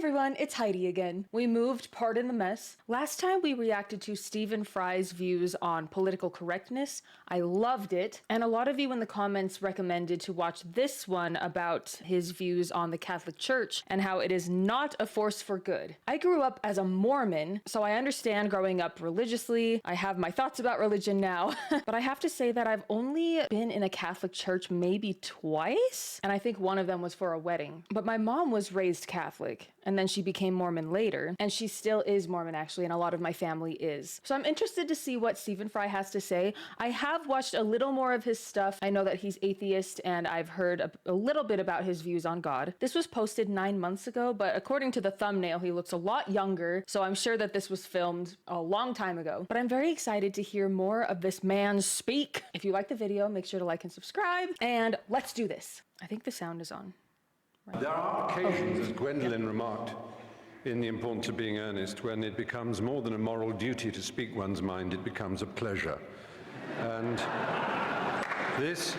everyone, it's Heidi again. We moved, pardon the mess. Last time we reacted to Stephen Fry's views on political correctness. I loved it, and a lot of you in the comments recommended to watch this one about his views on the Catholic Church and how it is not a force for good. I grew up as a Mormon, so I understand growing up religiously. I have my thoughts about religion now, but I have to say that I've only been in a Catholic church maybe twice, and I think one of them was for a wedding. But my mom was raised Catholic, and then she became Mormon later, and she still is Mormon actually, and a lot of my family is. So I'm interested to see what Stephen Fry has to say. I have watched a little more of his stuff. I know that he's atheist, and I've heard a little bit about his views on God. This was posted 9 months ago, but according to the thumbnail, he looks a lot younger, so I'm sure that this was filmed a long time ago. But I'm very excited to hear more of this man speak. If you like the video, make sure to like and subscribe, and let's do this. I think the sound is on. There are occasions, as Gwendolyn remarked, in The Importance of Being Earnest, when it becomes more than a moral duty to speak one's mind, it becomes a pleasure. And this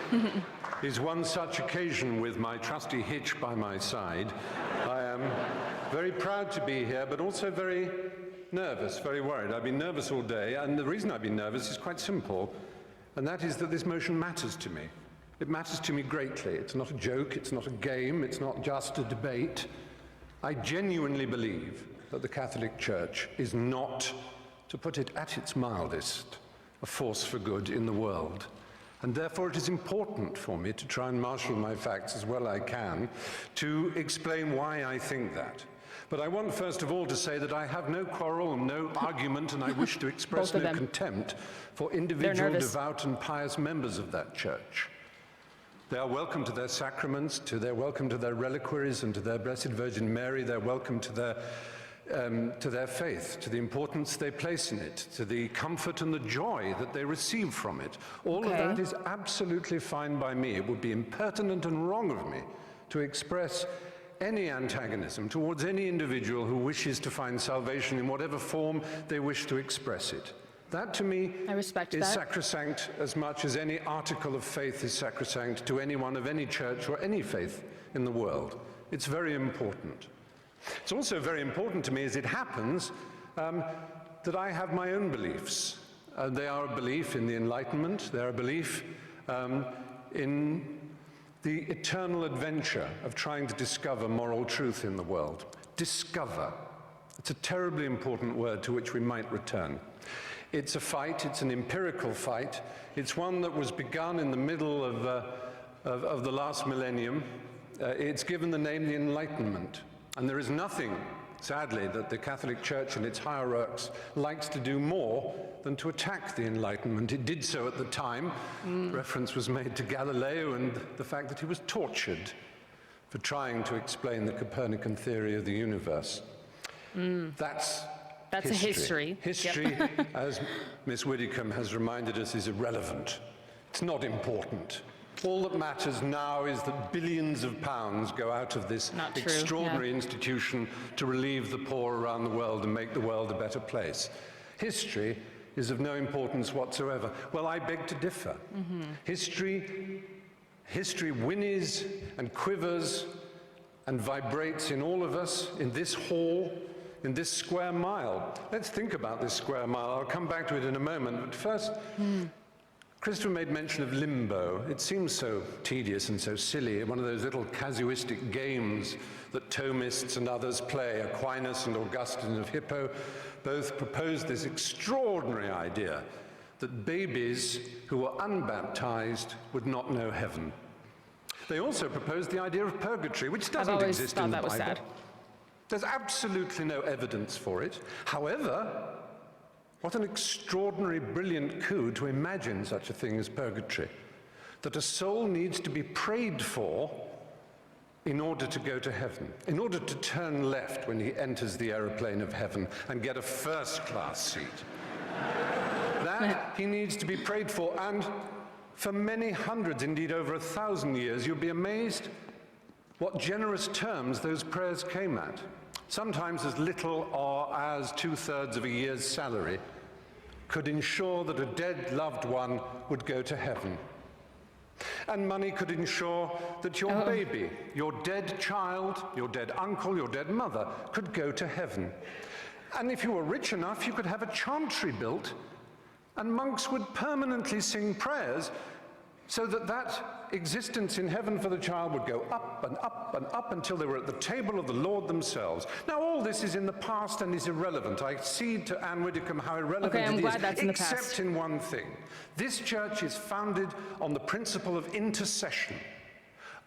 is one such occasion with my trusty hitch by my side. I am very proud to be here, but also very nervous, very worried. I've been nervous all day, and the reason I've been nervous is quite simple, and that is that this motion matters to me. It matters to me greatly. It's not a joke, it's not a game, it's not just a debate. I genuinely believe that the Catholic Church is not, to put it at its mildest, a force for good in the world. And therefore it is important for me to try and marshal my facts as well I can to explain why I think that. But I want first of all to say that I have no quarrel and no argument, and I wish to express no contempt for individual devout and pious members of that church. They are welcome to their sacraments, they're welcome to their reliquaries and to their Blessed Virgin Mary. They're welcome to their faith, to the importance they place in it, to the comfort and the joy that they receive from it. All of that is absolutely fine by me. It would be impertinent and wrong of me to express any antagonism towards any individual who wishes to find salvation in whatever form they wish to express it. That, to me, is sacrosanct as much as any article of faith is sacrosanct to anyone of any church or any faith in the world. It's very important. It's also very important to me, as it happens, that I have my own beliefs. They are a belief in the Enlightenment. They are a belief in the eternal adventure of trying to discover moral truth in the world. Discover. It's a terribly important word to which we might return. It's a fight, it's an empirical fight. It's one that was begun in the middle of the last millennium. It's given the name the Enlightenment. And there is nothing, sadly, that the Catholic Church and its hierarchs likes to do more than to attack the Enlightenment. It did so at the time. Reference was made to Galileo and the fact that he was tortured for trying to explain the Copernican theory of the universe. That's history. History, as Miss Widdicombe has reminded us, is irrelevant. It's not important. All that matters now is that billions of pounds go out of this extraordinary institution to relieve the poor around the world and make the world a better place. History is of no importance whatsoever. Well, I beg to differ. History whinnies and quivers and vibrates in all of us, in this hall, in this square mile. Let's think about this square mile. I'll come back to it in a moment. But first, Christopher made mention of limbo. It seems so tedious and so silly, one of those little casuistic games that Thomists and others play. Aquinas and Augustine of Hippo both proposed this extraordinary idea that babies who were unbaptized would not know heaven. They also proposed the idea of purgatory, which doesn't exist in the Bible. Sad. There's absolutely no evidence for it. However, what an extraordinary, brilliant coup to imagine such a thing as purgatory. That a soul needs to be prayed for in order to go to heaven, in order to turn left when he enters the aeroplane of heaven and get a first-class seat. That he needs to be prayed for, and for many hundreds, indeed over 1,000 years, you'll be amazed what generous terms those prayers came at. Sometimes as little or as 2/3 of a year's salary could ensure that a dead loved one would go to heaven. And money could ensure that your baby, your dead child, your dead uncle, your dead mother could go to heaven. And if you were rich enough, you could have a chantry built, and monks would permanently sing prayers so that that existence in heaven for the child would go up and up and up until they were at the table of the Lord themselves. Now, all this is in the past and is irrelevant. I cede to Anne Widdecombe how irrelevant it is, except in one thing. This church is founded on the principle of intercession.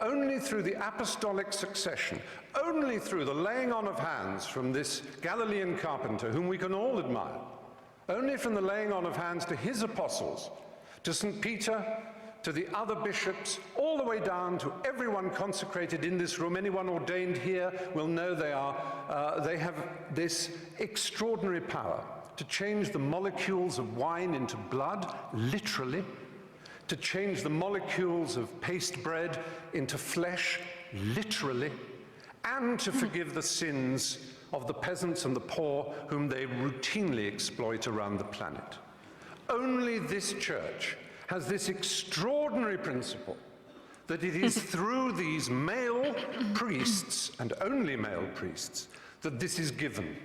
Only through the apostolic succession, only through the laying on of hands from this Galilean carpenter, whom we can all admire, only from the laying on of hands to his apostles, to St. Peter, to the other bishops, all the way down to everyone consecrated in this room. Anyone ordained here will know they have this extraordinary power to change the molecules of wine into blood, literally, to change the molecules of paste bread into flesh, literally, and to forgive the sins of the peasants and the poor whom they routinely exploit around the planet. Only this church has this extraordinary principle that it is through these male priests, and only male priests, that this is given.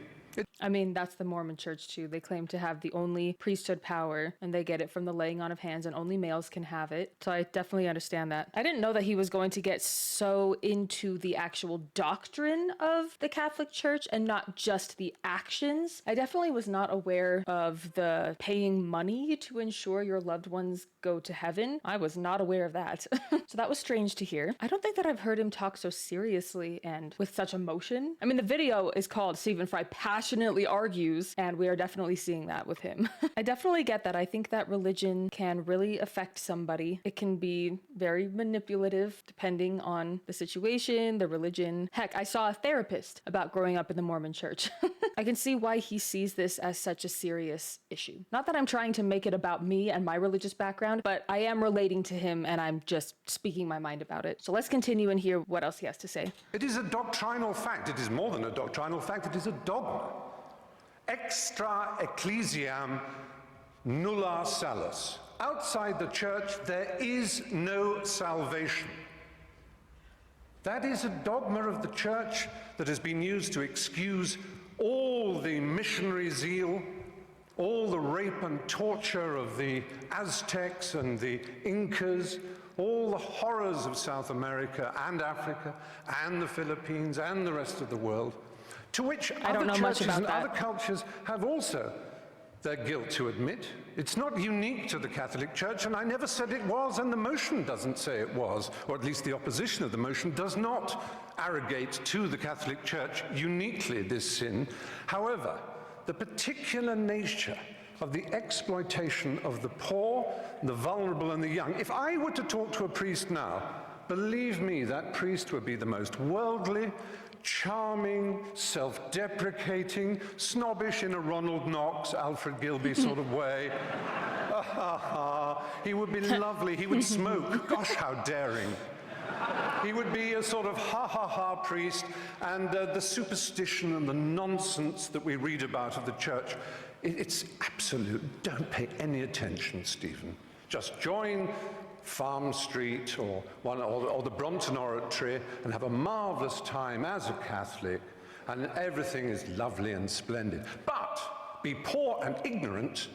I mean, that's the Mormon church too. They claim to have the only priesthood power, and they get it from the laying on of hands, and only males can have it. So I definitely understand that. I didn't know that he was going to get so into the actual doctrine of the Catholic Church and not just the actions. I definitely was not aware of the paying money to ensure your loved ones go to heaven. I was not aware of that. So that was strange to hear. I don't think that I've heard him talk so seriously and with such emotion. I mean, the video is called Stephen Fry Passionately Argues, and we are definitely seeing that with him. I definitely get that. I think that religion can really affect somebody. It can be very manipulative depending on the situation, the religion. Heck, I saw a therapist about growing up in the Mormon church. I can see why he sees this as such a serious issue. Not that I'm trying to make it about me and my religious background, but I am relating to him and I'm just speaking my mind about it. So let's continue and hear what else he has to say. It is a doctrinal fact. It is more than a doctrinal fact. It is a dogma. Extra ecclesiam nulla salus. Outside the church, there is no salvation. That is a dogma of the church that has been used to excuse all the missionary zeal, all the rape and torture of the Aztecs and the Incas, all the horrors of South America and Africa and the Philippines and the rest of the world, to which other churches and other cultures have also their guilt to admit. It's not unique to the Catholic Church, and I never said it was, and the motion doesn't say it was, or at least the opposition of the motion does not arrogate to the Catholic Church uniquely this sin. However, the particular nature of the exploitation of the poor, the vulnerable, and the young. If I were to talk to a priest now, believe me, that priest would be the most worldly, charming, self-deprecating, snobbish in a Ronald Knox, Alfred Gilby sort of way. He would be lovely. He would smoke. Gosh, how daring. He would be a sort of ha-ha-ha priest, and the superstition and the nonsense that we read about of the church, it's absolute. Don't pay any attention, Stephen. Just join Farm Street or the Brompton Oratory and have a marvelous time as a Catholic, and everything is lovely and splendid. But be poor and ignorant,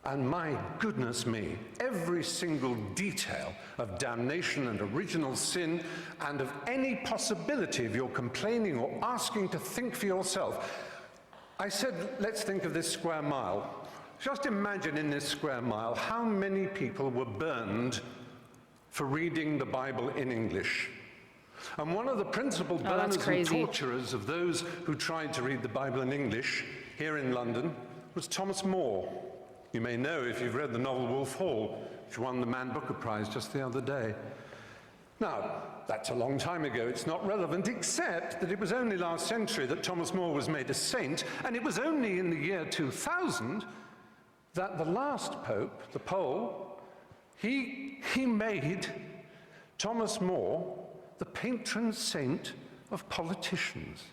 and my goodness me, every single detail of damnation and original sin and of any possibility of your complaining or asking to think for yourself. I said, let's think of this square mile. Just imagine in this square mile how many people were burned for reading the Bible in English. And one of the principal burners and torturers of those who tried to read the Bible in English here in London was Thomas More. You may know if you've read the novel Wolf Hall, which won the Man Booker Prize just the other day. Now, that's a long time ago. It's not relevant, except that it was only last century that Thomas More was made a saint, and it was only in the year 2000 that the last pope, the Pole, he made Thomas More the patron saint of politicians.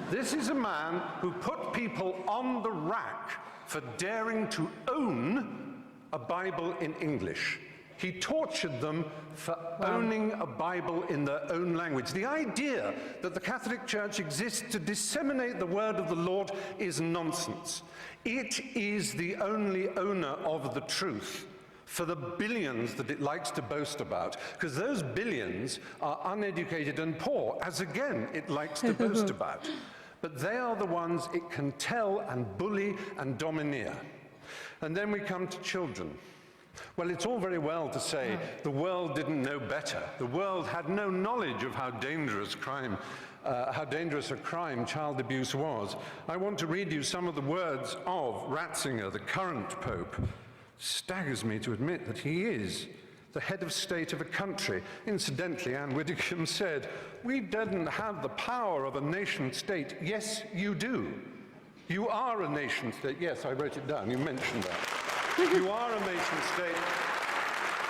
This is a man who put people on the rack for daring to own a Bible in English. He tortured them for owning a Bible in their own language. The idea that the Catholic Church exists to disseminate the word of the Lord is nonsense. It is the only owner of the truth for the billions that it likes to boast about, because those billions are uneducated and poor, as again it likes to boast about. But they are the ones it can tell and bully and domineer. And then we come to children. Well, it's all very well to say the world didn't know better. The world had no knowledge of how dangerous a crime child abuse was. I want to read you some of the words of Ratzinger, the current Pope. Staggers me to admit that he is the head of state of a country. Incidentally, Anne Widdecombe said, "We didn't have the power of a nation state." Yes, you do. You are a nation state. Yes, I wrote it down. You mentioned that. You are a nation state.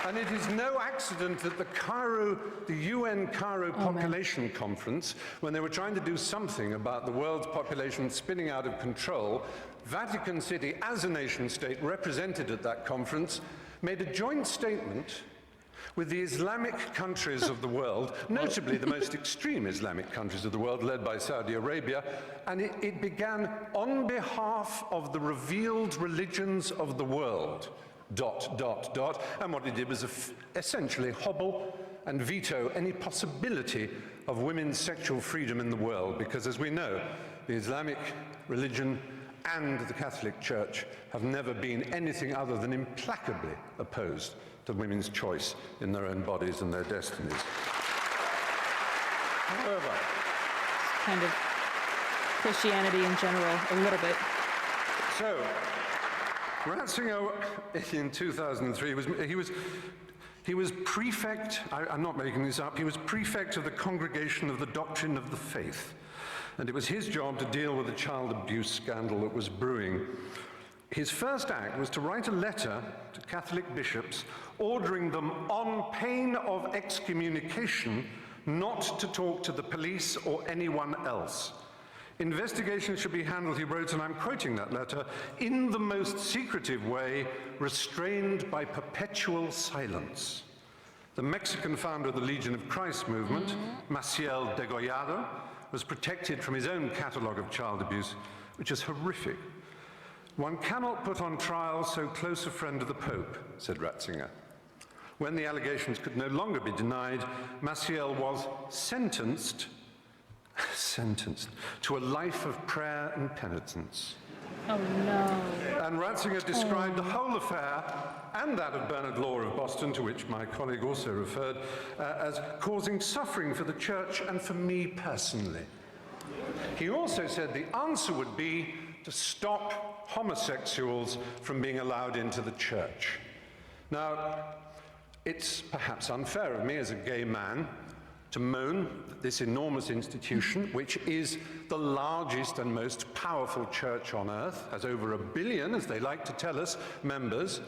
And it is no accident that the UN Cairo Population Conference, when they were trying to do something about the world's population spinning out of control, Vatican City, as a nation state represented at that conference, made a joint statement with the Islamic countries of the world, notably the most extreme Islamic countries of the world, led by Saudi Arabia, and it began, "On behalf of the revealed religions of the world, ... And what it did was essentially hobble and veto any possibility of women's sexual freedom in the world, because as we know, the Islamic religion and the Catholic Church have never been anything other than implacably opposed to women's choice in their own bodies and their destinies. However, kind of Christianity in general, a little bit. So, Ratzinger in 2003 he was prefect. I'm not making this up. He was prefect of the Congregation of the Doctrine of the Faith, and it was his job to deal with the child abuse scandal that was brewing. His first act was to write a letter to Catholic bishops ordering them, on pain of excommunication, not to talk to the police or anyone else. Investigations should be handled, he wrote, and I'm quoting that letter, "in the most secretive way, restrained by perpetual silence." The Mexican founder of the Legion of Christ movement, Maciel Degollado, was protected from his own catalogue of child abuse, which is horrific. "One cannot put on trial so close a friend of the Pope," said Ratzinger. When the allegations could no longer be denied, Maciel was sentenced to a life of prayer and penitence. Oh no. And Ratzinger described the whole affair, and that of Bernard Law of Boston, to which my colleague also referred, as causing suffering for the Church and for me personally. He also said the answer would be to stop homosexuals from being allowed into the Church. Now, it's perhaps unfair of me as a gay man to moan that this enormous institution, which is the largest and most powerful church on earth, has over 1 billion, as they like to tell us, members,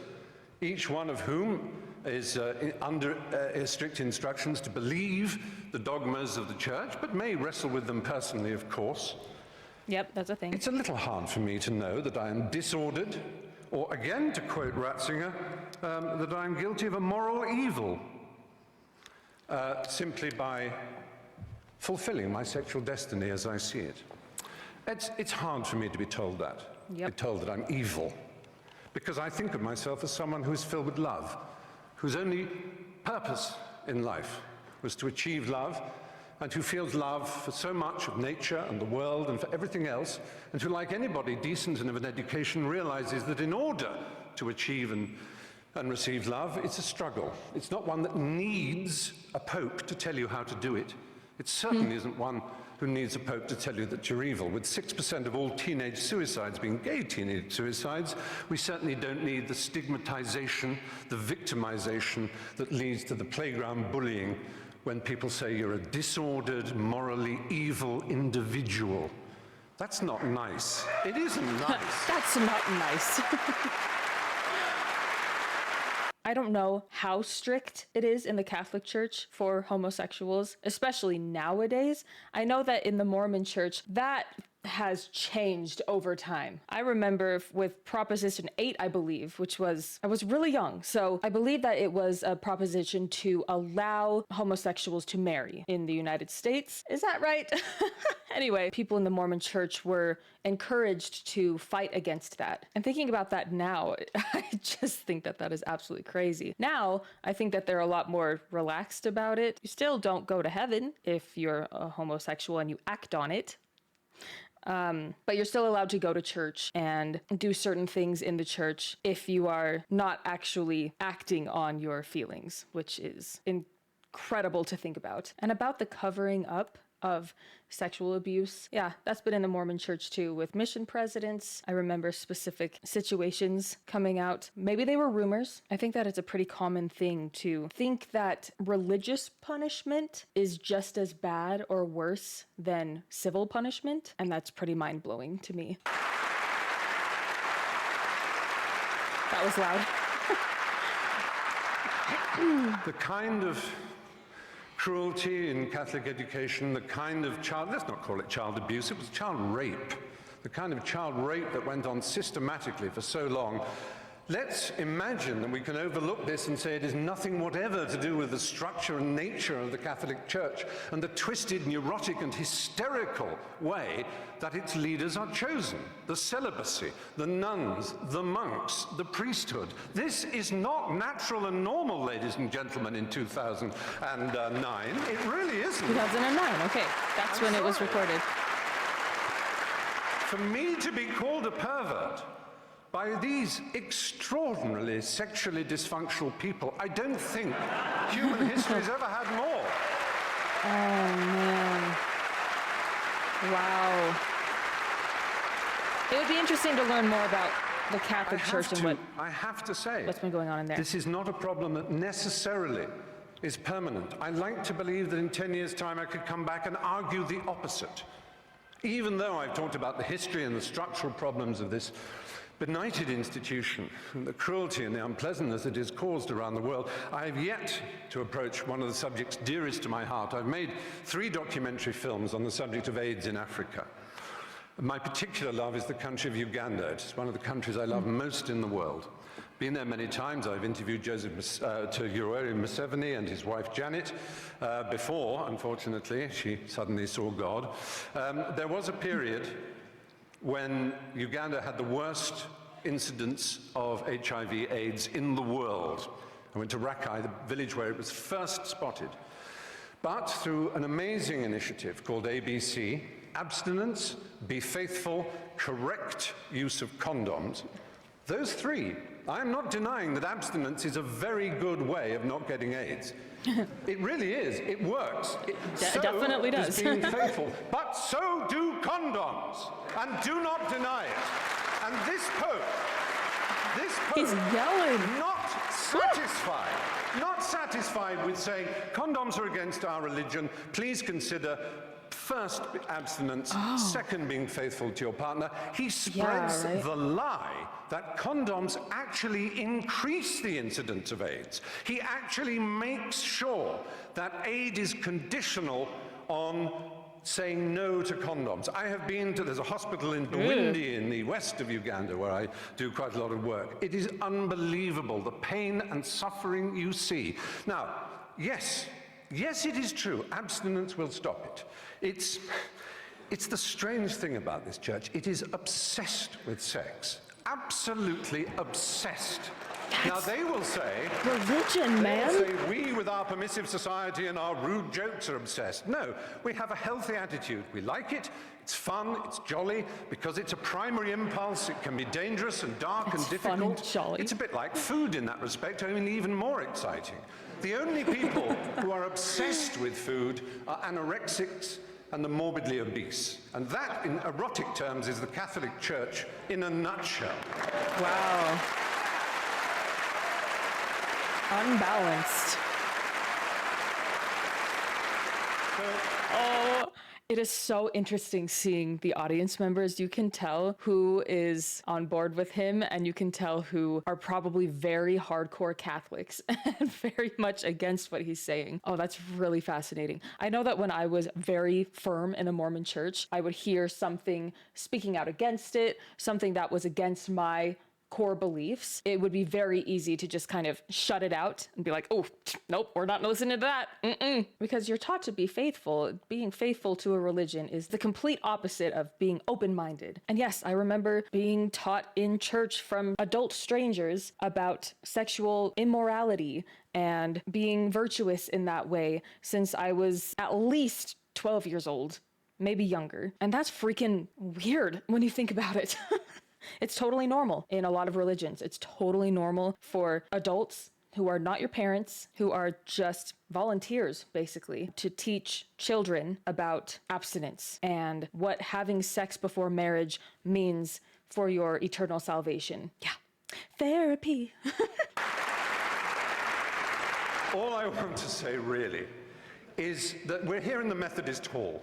each one of whom is under strict instructions to believe the dogmas of the church, but may wrestle with them personally, of course. Yep, that's a thing. It's a little hard for me to know that I am disordered, or again, to quote Ratzinger, that I'm guilty of a moral evil, simply by fulfilling my sexual destiny as I see it. It's hard for me to be told that. Yep. Be told that I'm evil, because I think of myself as someone who is filled with love, whose only purpose in life was to achieve love, and who feels love for so much of nature and the world and for everything else, and who, like anybody decent and of an education, realizes that in order to achieve and receive love, it's a struggle. It's not one that needs a pope to tell you how to do it. It certainly isn't one who needs a pope to tell you that you're evil. With 6% of all teenage suicides being gay teenage suicides, we certainly don't need the stigmatization, the victimization that leads to the playground bullying when people say you're a disordered, morally evil individual. That's not nice. It isn't nice. That's not nice. I don't know how strict it is in the Catholic Church for homosexuals, especially nowadays. I know that in the Mormon Church, that has changed over time. I remember with Proposition 8, I believe, I was really young. So I believe that it was a proposition to allow homosexuals to marry in the United States. Is that right? Anyway, people in the Mormon church were encouraged to fight against that. And thinking about that now, I just think that that is absolutely crazy. Now, I think that they're a lot more relaxed about it. You still don't go to heaven if you're a homosexual and you act on it. But you're still allowed to go to church and do certain things in the church if you are not actually acting on your feelings, which is incredible to think about. And about the covering up of sexual abuse. Yeah, that's been in the Mormon church too, with mission presidents. I remember specific situations coming out. Maybe they were rumors. I think that it's a pretty common thing to think that religious punishment is just as bad or worse than civil punishment, and that's pretty mind-blowing to me. That was loud. The kind of cruelty in Catholic education, the kind of let's not call it child abuse, it was child rape. The kind of child rape that went on systematically for so long. Let's imagine that we can overlook this and say it is nothing whatever to do with the structure and nature of the Catholic Church and the twisted, neurotic, and hysterical way that its leaders are chosen. The celibacy, the nuns, the monks, the priesthood. This is not natural and normal, ladies and gentlemen, in 2009. It really isn't. 2009, okay. That's when it was recorded. For me to be called a pervert by these extraordinarily sexually dysfunctional people, I don't think human history's ever had more. Oh, man. Wow. It would be interesting to learn more about the Catholic Church and I have to say, what's been going on in there. This is not a problem that necessarily is permanent. I like to believe that in 10 years' time I could come back and argue the opposite. Even though I've talked about the history and the structural problems of this benighted institution, and the cruelty and the unpleasantness it has caused around the world, I have yet to approach one of the subjects dearest to my heart. I've made 3 documentary films on the subject of AIDS in Africa. My particular love is the country of Uganda. It's one of the countries I love most in the world. Been there many times. I've interviewed Yoweri Museveni and his wife Janet before, unfortunately, she suddenly saw God. There was a period when Uganda had the worst incidence of HIV/AIDS in the world. I went to Rakai, the village where it was first spotted. But through an amazing initiative called ABC, abstinence, be faithful, correct use of condoms, those 3, I'm not denying that abstinence is a very good way of not getting AIDS. It really is. It works. It definitely does. Being faithful. But so do condoms. And do not deny it. And this Pope, He's yelling. not satisfied with saying condoms are against our religion, please consider first abstinence, second being faithful to your partner. He spreads the lie that condoms actually increase the incidence of AIDS. He actually makes sure that aid is conditional on saying no to condoms. I have been to, there's a hospital in Bwindi in the west of Uganda where I do quite a lot of work. It is unbelievable, the pain and suffering you see. Now, yes, it is true, abstinence will stop it. It's the strange thing about this church. It is obsessed with sex. Absolutely obsessed. Now they will say, religion, man. They will say, we with our permissive society and our rude jokes are obsessed. No, we have a healthy attitude. We like it, it's fun, it's jolly, because it's a primary impulse. It can be dangerous and dark and difficult. Fun and jolly. It's a bit like food in that respect, only even more exciting. The only people who are obsessed with food are anorexics and the morbidly obese. And that, in erotic terms, is the Catholic Church in a nutshell. Wow. Unbalanced. It is so interesting seeing the audience members. You can tell who is on board with him, and you can tell who are probably very hardcore Catholics and very much against what he's saying. Oh, that's really fascinating. I know that when I was very firm in a Mormon church, I would hear something speaking out against it, something that was against my core beliefs. It would be very easy to just kind of shut it out and be like, oh, nope, we're not listening to that. Because you're taught to be faithful. Being faithful to a religion is the complete opposite of being open-minded. And yes, I remember being taught in church from adult strangers about sexual immorality and being virtuous in that way since I was at least 12 years old, maybe younger. And that's freaking weird when you think about it. It's totally normal in a lot of religions. It's totally normal for adults who are not your parents, who are just volunteers, basically, to teach children about abstinence and what having sex before marriage means for your eternal salvation. Yeah. Therapy. All I want to say, really, is that we're here in the Methodist Hall.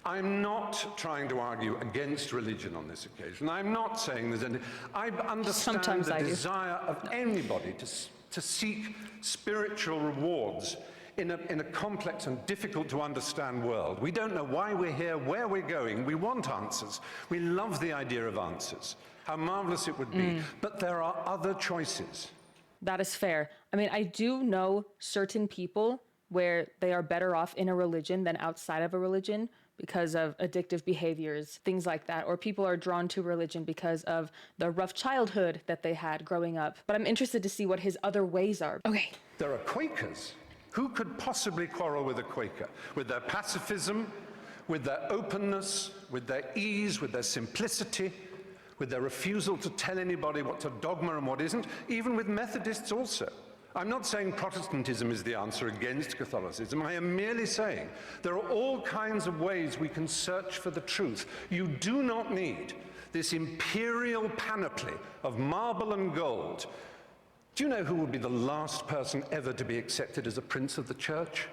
I'm not trying to argue against religion on this occasion. I'm not saying there's any... I understand Sometimes the I do. desire of anybody to seek spiritual rewards in a complex and difficult to understand world. We don't know why we're here, where we're going. We want answers. We love the idea of answers. How marvelous it would be. But there are other choices. That is fair. I mean, I do know certain people where they are better off in a religion than outside of a religion because of addictive behaviors, things like that. Or people are drawn to religion because of the rough childhood that they had growing up. But I'm interested to see what his other ways are. Okay. There are Quakers. Who could possibly quarrel with a Quaker? With their pacifism, with their openness, with their ease, with their simplicity, with their refusal to tell anybody what's a dogma and what isn't, even with Methodists also. I'm not saying Protestantism is the answer against Catholicism. I am merely saying there are all kinds of ways we can search for the truth. You do not need this imperial panoply of marble and gold. Do you know who would be the last person ever to be accepted as a prince of the church?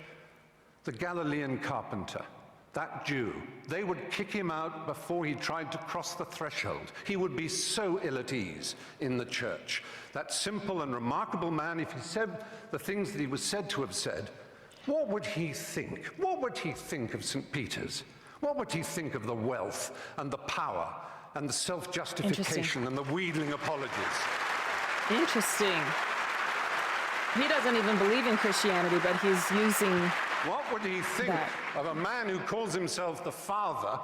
The Galilean carpenter, that Jew. They would kick him out before he tried to cross the threshold. He would be so ill at ease in the church. That simple and remarkable man, if he said the things that he was said to have said, what would he think? What would he think of St. Peter's? What would he think of the wealth and the power and the self-justification and the wheedling apologies? Interesting. He doesn't even believe in Christianity, but he's using What would he think that. of a man who calls himself the father,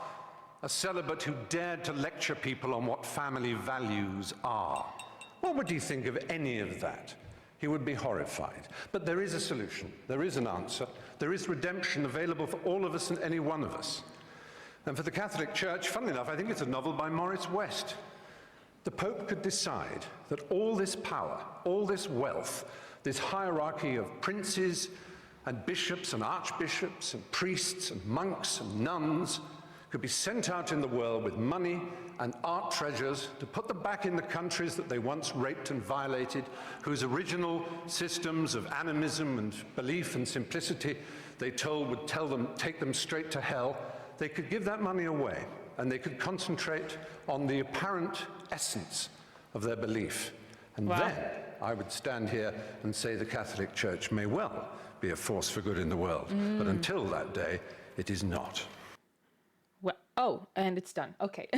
a celibate who dared to lecture people on what family values are? What would he think of any of that? He would be horrified. But there is a solution. There is an answer. There is redemption available for all of us and any one of us. And for the Catholic Church, funnily enough, I think it's a novel by Maurice West. The Pope could decide that all this power, all this wealth, this hierarchy of princes and bishops and archbishops and priests and monks and nuns could be sent out in the world with money and art treasures to put them back in the countries that they once raped and violated, whose original systems of animism and belief and simplicity they told would take them straight to hell. They could give that money away and they could concentrate on the apparent essence of their belief. And Wow. then I would stand here and say the Catholic Church may well be a force for good in the world. But until that day, it is not. Well, oh, and it's done. Okay.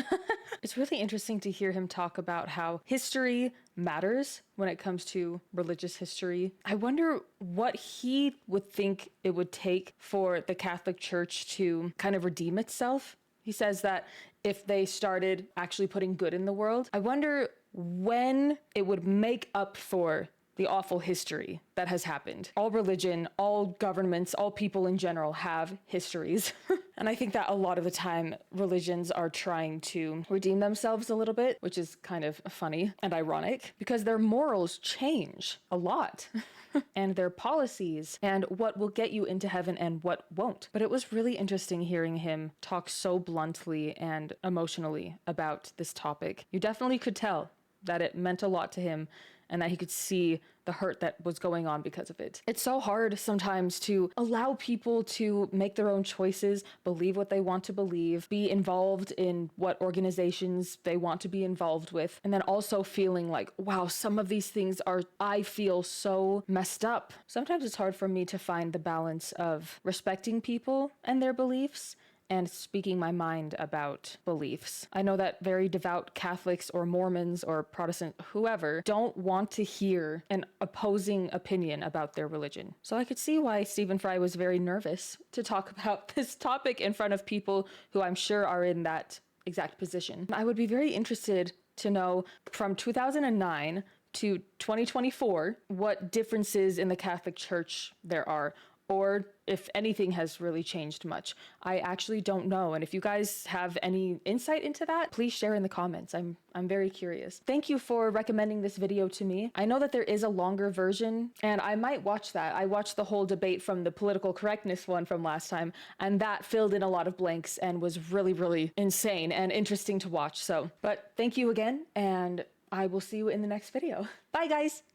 It's really interesting to hear him talk about how history matters when it comes to religious history. I wonder what he would think it would take for the Catholic Church to kind of redeem itself. He says that if they started actually putting good in the world, I wonder when it would make up for the awful history that has happened. All religion, all governments, all people in general have histories. And I think that a lot of the time religions are trying to redeem themselves a little bit, which is kind of funny and ironic because their morals change a lot. And their policies and what will get you into heaven and what won't. But it was really interesting hearing him talk so bluntly and emotionally about this topic. You definitely could tell that it meant a lot to him and that he could see the hurt that was going on because of it. It's so hard sometimes to allow people to make their own choices, believe what they want to believe, be involved in what organizations they want to be involved with, and then also feeling like, wow, some of these things are, I feel so messed up. Sometimes it's hard for me to find the balance of respecting people and their beliefs and speaking my mind about beliefs. I know that very devout Catholics or Mormons or Protestant, whoever, don't want to hear an opposing opinion about their religion. So I could see why Stephen Fry was very nervous to talk about this topic in front of people who I'm sure are in that exact position. I would be very interested to know from 2009 to 2024 what differences in the Catholic Church there are, or if anything has really changed much. I actually don't know. And if you guys have any insight into that, please share in the comments. I'm very curious. Thank you for recommending this video to me. I know that there is a longer version, and I might watch that. I watched the whole debate from the political correctness one from last time, and that filled in a lot of blanks and was really, really insane and interesting to watch. But thank you again, and I will see you in the next video. Bye, guys.